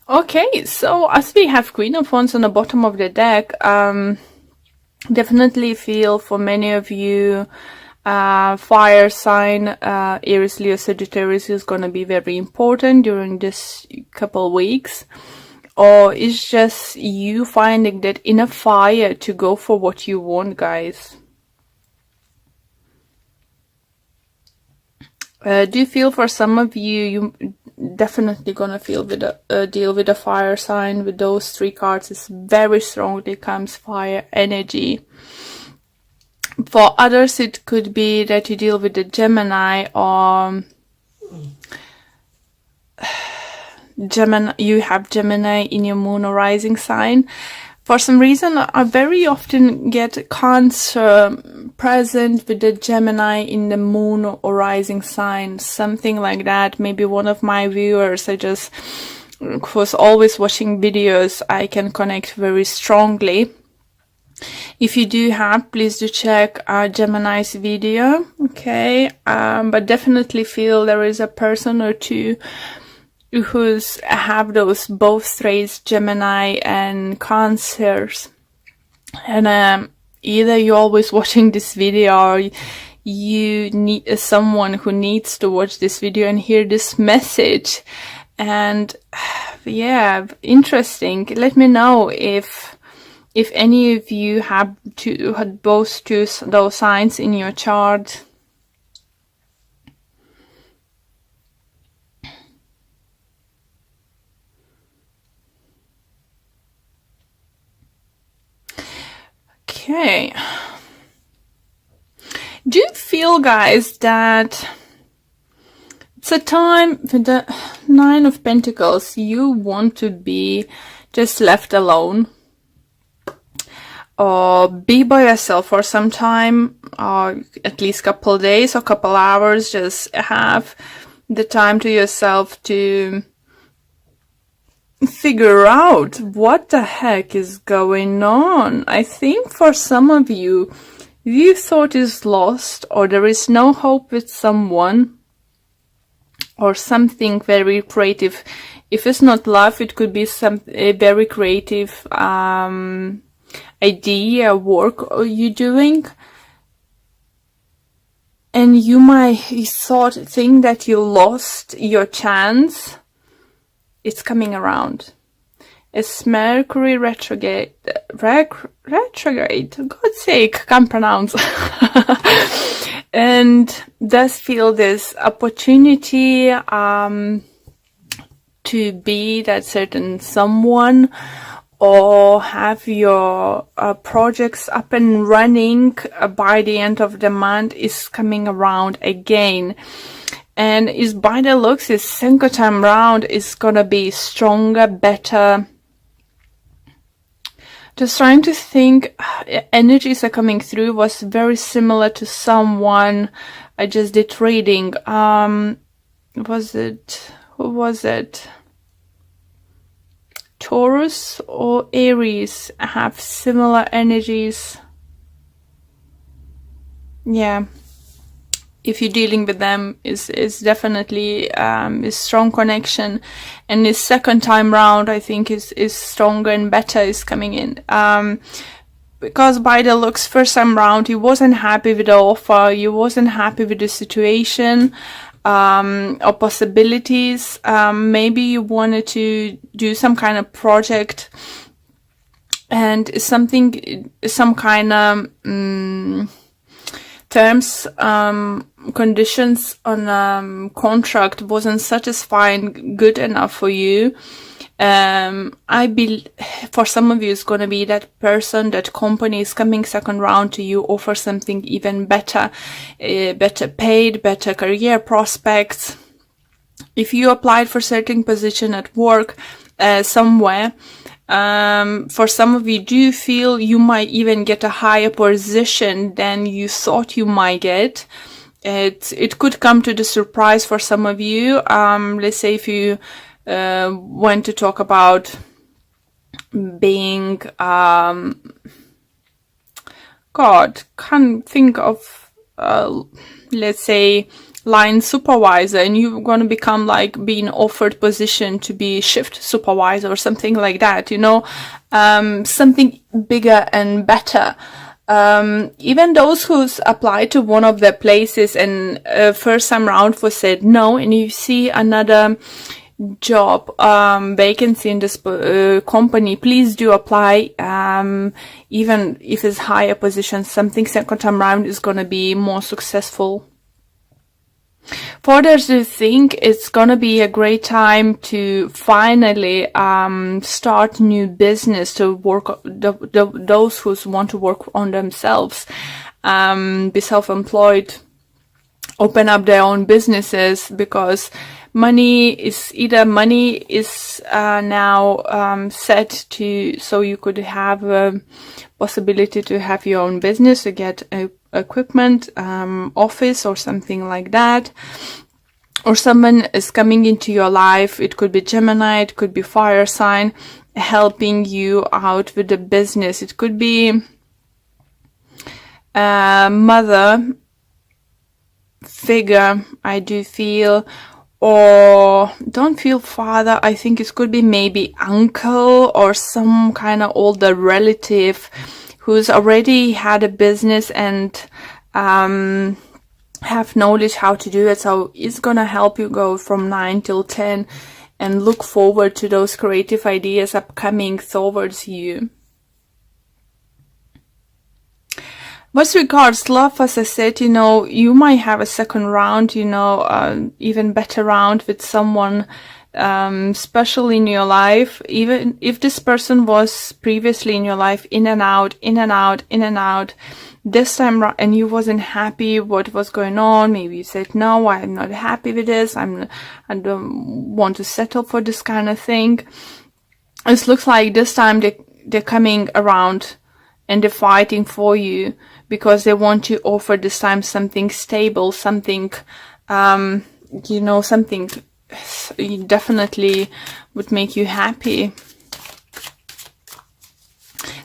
Okay, so as we have Queen of Wands on the bottom of the deck, definitely feel for many of you, fire sign, Aries, Leo, Sagittarius is going to be very important during this couple weeks. Or it's just you finding that inner fire to go for what you want, guys. Do you feel for some of you, you definitely gonna feel with a deal with a fire sign with those three cards. It's very strongly comes fire energy. For others, it could be that you deal with the Gemini or Gemini. You have Gemini in your moon or rising sign. For some reason, I very often get Cancer present with the Gemini in the moon or rising sign, something like that. Maybe one of my viewers, I just was always watching videos, I can connect very strongly. If you do have, please do check Gemini's video, okay? But definitely feel there is a person or two who's have those both traits, Gemini and Cancers, and either you're always watching this video or you need someone who needs to watch this video and hear this message. And yeah, interesting. Let me know if any of you have both those signs in your chart. Okay. Do you feel, guys, that it's a time with the Nine of Pentacles, you want to be just left alone? Or be by yourself for some time, or at least couple of days or couple hours, just have the time to yourself to figure out what the heck is going on. I think for some of you, you thought is lost, or there is no hope with someone, or something very creative. If it's not love, it could be a very creative idea, work you're doing, and you might think that you lost your chance. It's coming around. It's Mercury retrograde. Retrograde. God's sake, can't pronounce. And does feel this opportunity to be that certain someone, or have your projects up and running by the end of the month is coming around again. And is by the looks, this second time round is gonna be stronger, better. Just trying to think, energies are coming through, was very similar to someone I just did reading. Who was it? Taurus or Aries have similar energies. Yeah. If you're dealing with them, is definitely is strong connection, and this second time round I think is stronger and better is coming in, because by the looks, first time round you wasn't happy with the offer, you wasn't happy with the situation or possibilities. Maybe you wanted to do some kind of project, and some kind of terms, conditions on contract wasn't satisfying, good enough for you. I believe for some of you it's going to be that person, that company is coming second round to you, offer something even better, better paid, better career prospects. If you applied for certain position at work somewhere, for some of you, do you feel you might even get a higher position than you thought you might get? It could come to the surprise for some of you. Let's say if you want to talk about being, God, can't think of, let's say, line supervisor, and you're going to become like being offered position to be shift supervisor or something like that, you know, something bigger and better. Even those who's applied to one of the places and first time round was said no, and you see another job vacancy in this company, please do apply. Even if it's higher position, something second time round is going to be more successful. For others who think it's going to be a great time to finally start new business, to work, those who want to work on themselves, be self-employed, open up their own businesses, because money is now set to, so you could have a possibility to have your own business, to get equipment, office or something like that. Or someone is coming into your life, it could be Gemini, it could be fire sign, helping you out with the business. It could be mother figure, I do feel, or don't feel father. I think it could be maybe uncle or some kind of older relative who's already had a business and have knowledge how to do it. So it's gonna help you go from 9 till 10 and look forward to those creative ideas upcoming towards you. With regards love, as I said, you know, you might have a second round, you know, even better round with someone special in your life. Even if this person was previously in your life, in and out, in and out, in and out, this time and you wasn't happy what was going on, maybe you said, no, I'm not happy with this, I don't want to settle for this kind of thing. It looks like this time they're coming around and they're fighting for you, because they want to offer this time something stable, something, you know, something definitely would make you happy.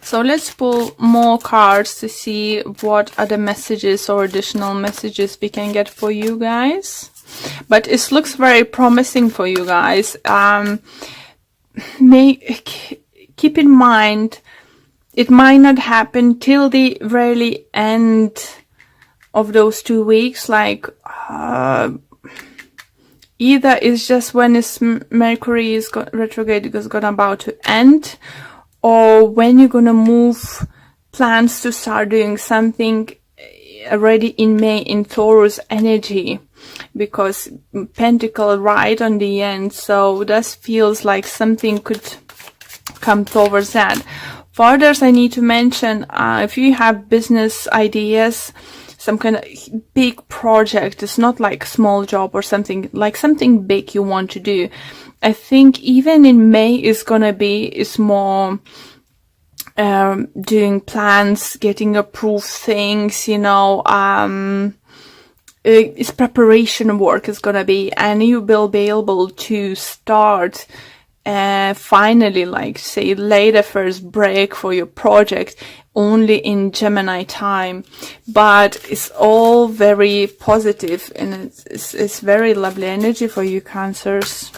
So let's pull more cards to see what other messages or additional messages we can get for you guys. But it looks very promising for you guys. Keep in mind, it might not happen till the very end of those 2 weeks. Like either it's just when Mercury is retrograde is gonna about to end, or when you're gonna move plans to start doing something already in May in Taurus energy, because Pentacle right on the end. So this feels like something could come towards that. For others, I need to mention, if you have business ideas, some kind of big project, it's not like a small job or something, like something big you want to do. I think even in May is more doing plans, getting approved things, you know, it's preparation work is gonna be, and you will be able to start finally, like say, lay the first break for your project only in Gemini time. But it's all very positive, and it's very lovely energy for you, Cancers.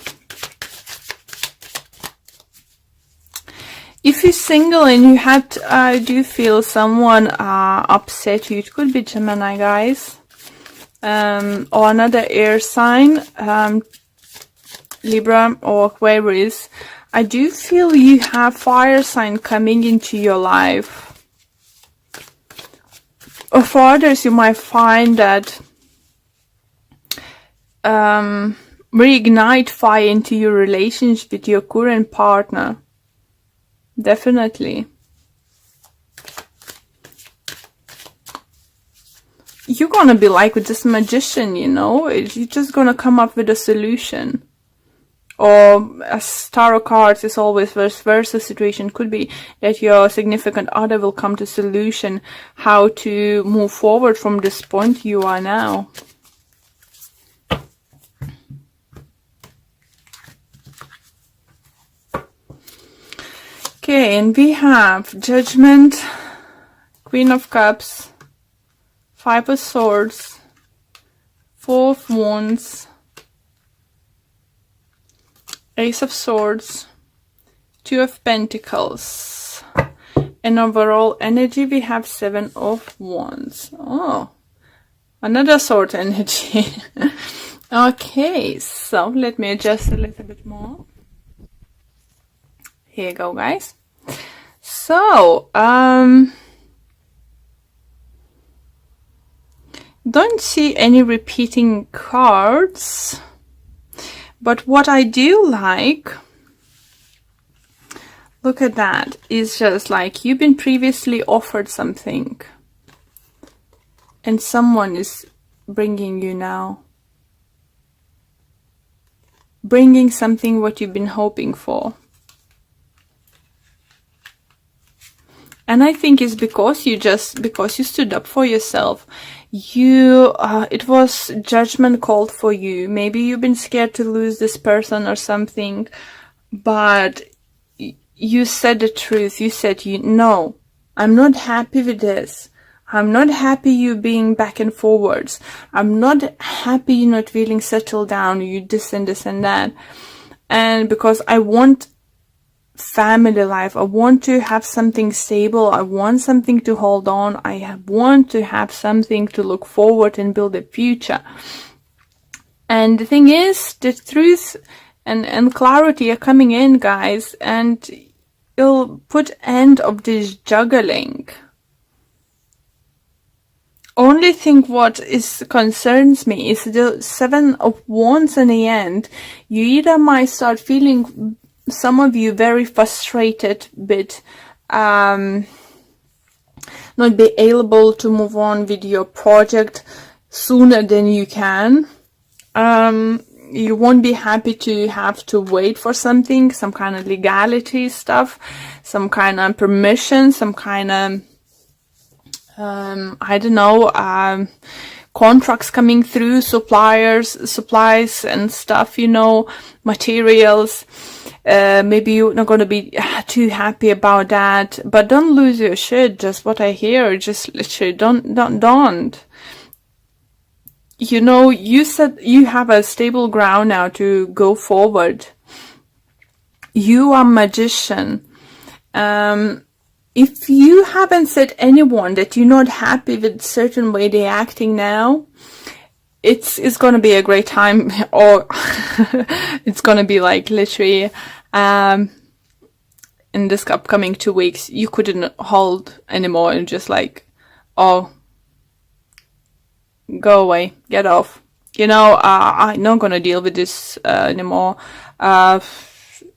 If you're single and you had, do feel someone upset you, it could be Gemini, guys, or another air sign, Libra or Aquarius. I do feel you have fire sign coming into your life. Or for others, you might find that reignite fire into your relationship with your current partner. Definitely. You're gonna be like with this magician, you know, you're just gonna come up with a solution. Or as tarot cards is always vice versa situation, could be that your significant other will come to solution how to move forward from this point you are now. Okay, and we have Judgment, Queen of Cups, Five of Swords, Four of Wands, Ace of Swords, Two of Pentacles, and overall energy we have Seven of Wands. Oh, another sword energy. Okay, so let me adjust a little bit more. Here you go, guys. So, don't see any repeating cards, but what I do like, look at that, is just like you've been previously offered something and someone is bringing you now, bringing something what you've been hoping for. And I think it's because you stood up for yourself. It was judgment called for you. Maybe you've been scared to lose this person or something, but you said the truth. You said, no, I'm not happy with this. I'm not happy you being back and forwards. I'm not happy you not feeling settled down. You this and that. And because I want family life, I want to have something stable, I want something to hold on, I want to have something to look forward and build a future. And the thing is, the truth and clarity are coming in, guys, and you'll put end of this juggling. Only thing what concerns me is the Seven of Wands in the end. You either might start feeling, some of you, very frustrated with not be able to move on with your project sooner than you can. You won't be happy to have to wait for something, some kind of legality stuff, some kind of permission, some kind of I don't know, contracts coming through, supplies and stuff, you know, materials. Maybe you're not going to be too happy about that, but don't lose your shit. Just what I hear, just literally don't. You know, you said you have a stable ground now to go forward. You are magician. If you haven't said anyone that you're not happy with certain way they're acting now, it's gonna be a great time, or it's gonna be like literally in this upcoming 2 weeks you couldn't hold anymore and just like, oh, go away, get off, you know, I'm not gonna deal with this anymore.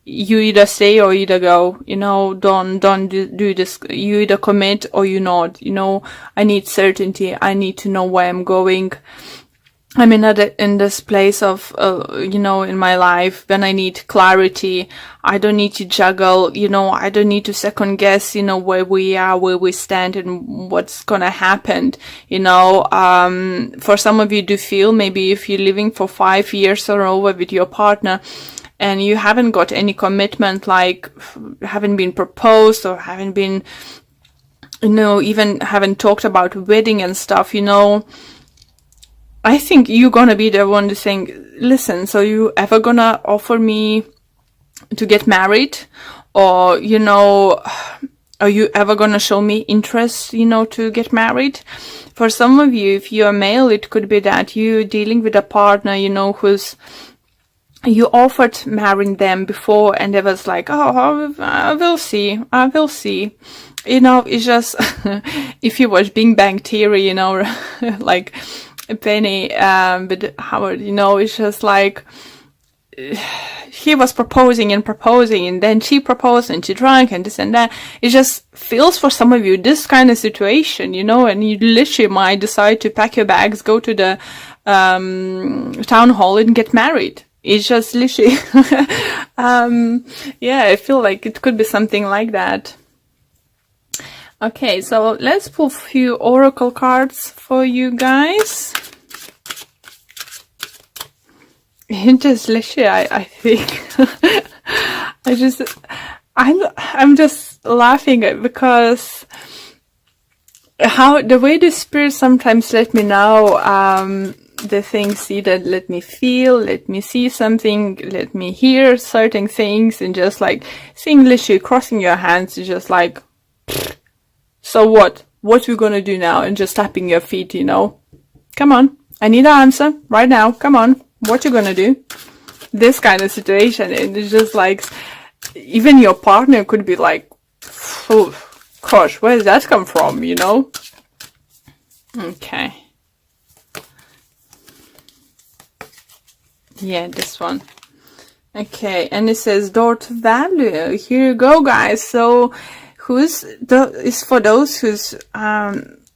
You either stay or either go, you know, don't do this. You either commit or you not, you know. I need certainty. I need to know where I'm going. I'm in this place of, you know, in my life when I need clarity. I don't need to juggle, you know, I don't need to second guess, you know, where we are, where we stand and what's gonna happen, you know. For some of you do feel, maybe if you're living for 5 years or over with your partner, and you haven't got any commitment, like haven't been proposed or haven't been, you know, even haven't talked about wedding and stuff, you know, I think you're gonna be the one to saying, listen, so you ever gonna offer me to get married? Or, you know, are you ever gonna show me interest, you know, to get married? For some of you, if you're male, it could be that you're dealing with a partner, you know, you offered marrying them before and they was like, oh, I will see. You know, it's just, if you watch Big Bang Theory, you know, like Penny with Howard, you know, it's just like, he was proposing and then she proposed and she drank and this and that. It just feels for some of you this kind of situation, you know, and you literally might decide to pack your bags, go to the town hall and get married. It's just literally, yeah, I feel like it could be something like that. Okay, so let's pull a few oracle cards for you guys. It just literally, I think, I'm just laughing because how the way the spirit sometimes let me know, the things, see that, let me feel, let me see something, let me hear certain things, and just like seeing literally crossing your hands, just like, so what we gonna do now, and just tapping your feet, you know, come on, I need an answer right now, come on, what you gonna do, this kind of situation. And it's just like, even your partner could be like, oh gosh, where did that come from, you know? Okay. Yeah, this one. Okay, and it says Dort value. Here you go, guys. So, is for those who's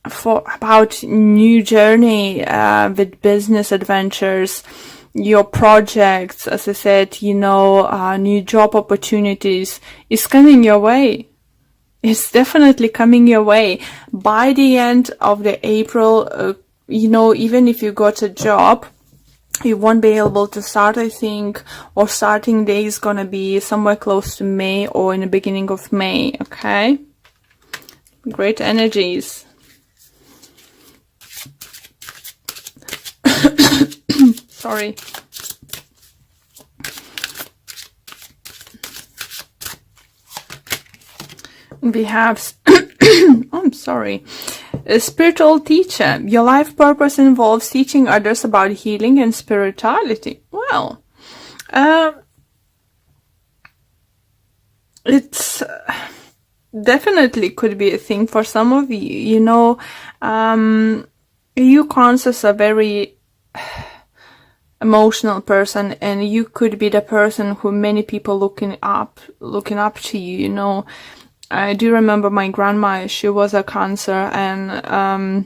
for about new journey with business adventures, your projects, as I said, you know, new job opportunities is coming your way. It's definitely coming your way. By the end of the April, you know, even if you got a job, you won't be able to start, I think, or starting day is gonna be somewhere close to May or in the beginning of May, okay? Great energies. Sorry. We have, I'm sorry, a spiritual teacher. Your life purpose involves teaching others about healing and spirituality. Well, it's definitely could be a thing for some of you. You know, you Cancers are very emotional person, and you could be the person who many people looking up to you, you know. I do remember my grandma, she was a Cancer, and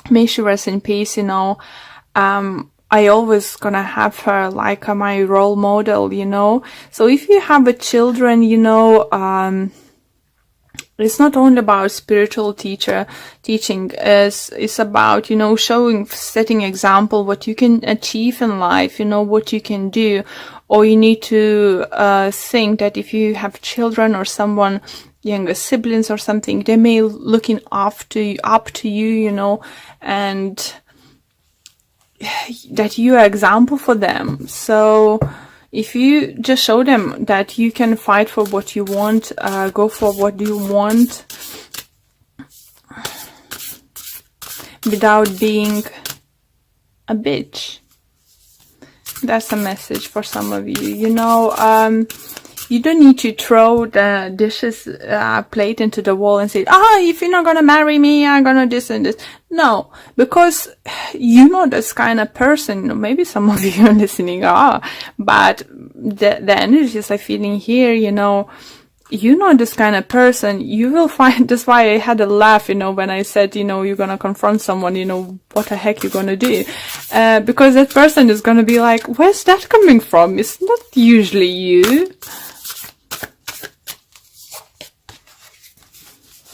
may she rest in peace, you know. I always gonna have her like my role model, you know. So if you have a children, you know, it's not only about spiritual teaching, it's about, you know, setting example, what you can achieve in life, you know, what you can do. Or you need to think that if you have children or someone, younger siblings or something, they may looking up to you, you know, and that you are example for them. So if you just show them that you can fight for what you want, go for what you want without being a bitch. That's a message for some of you. You know, you don't need to throw the dishes plate into the wall and say, if you're not gonna marry me, I'm gonna this and this. No, because you know this kind of person. You know, maybe some of you listening are, but the energies I feeling here, you know this kind of person. You will find, that's why I had a laugh, you know, when I said, you know, you're gonna confront someone, you know, what the heck you're gonna do, because that person is gonna be like, where's that coming from? It's not usually you.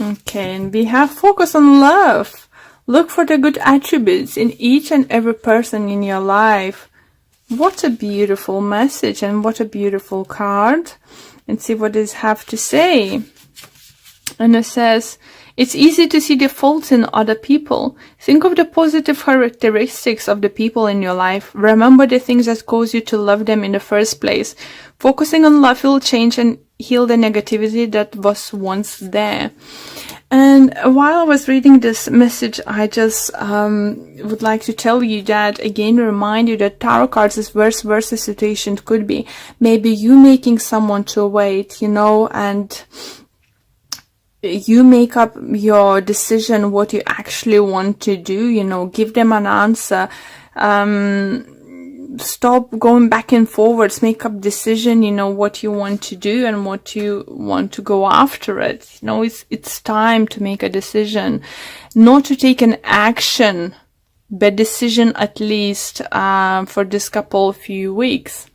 Okay, and we have focus on love. Look for the good attributes in each and every person in your life. What a beautiful message, and what a beautiful card. And see what it have to say. And it says, it's easy to see the faults in other people. Think of the positive characteristics of the people in your life. Remember the things that cause you to love them in the first place. Focusing on love will change and heal the negativity that was once there. And while I was reading this message, I just would like to tell you that, again, remind you that tarot cards is vice versa situation could be. Maybe you making someone to wait, you know, and you make up your decision what you actually want to do, you know, give them an answer. Stop going back and forwards, make up decision, you know, what you want to do and what you want to go after it. You know, it's time to make a decision, not to take an action, but decision at least for this few weeks.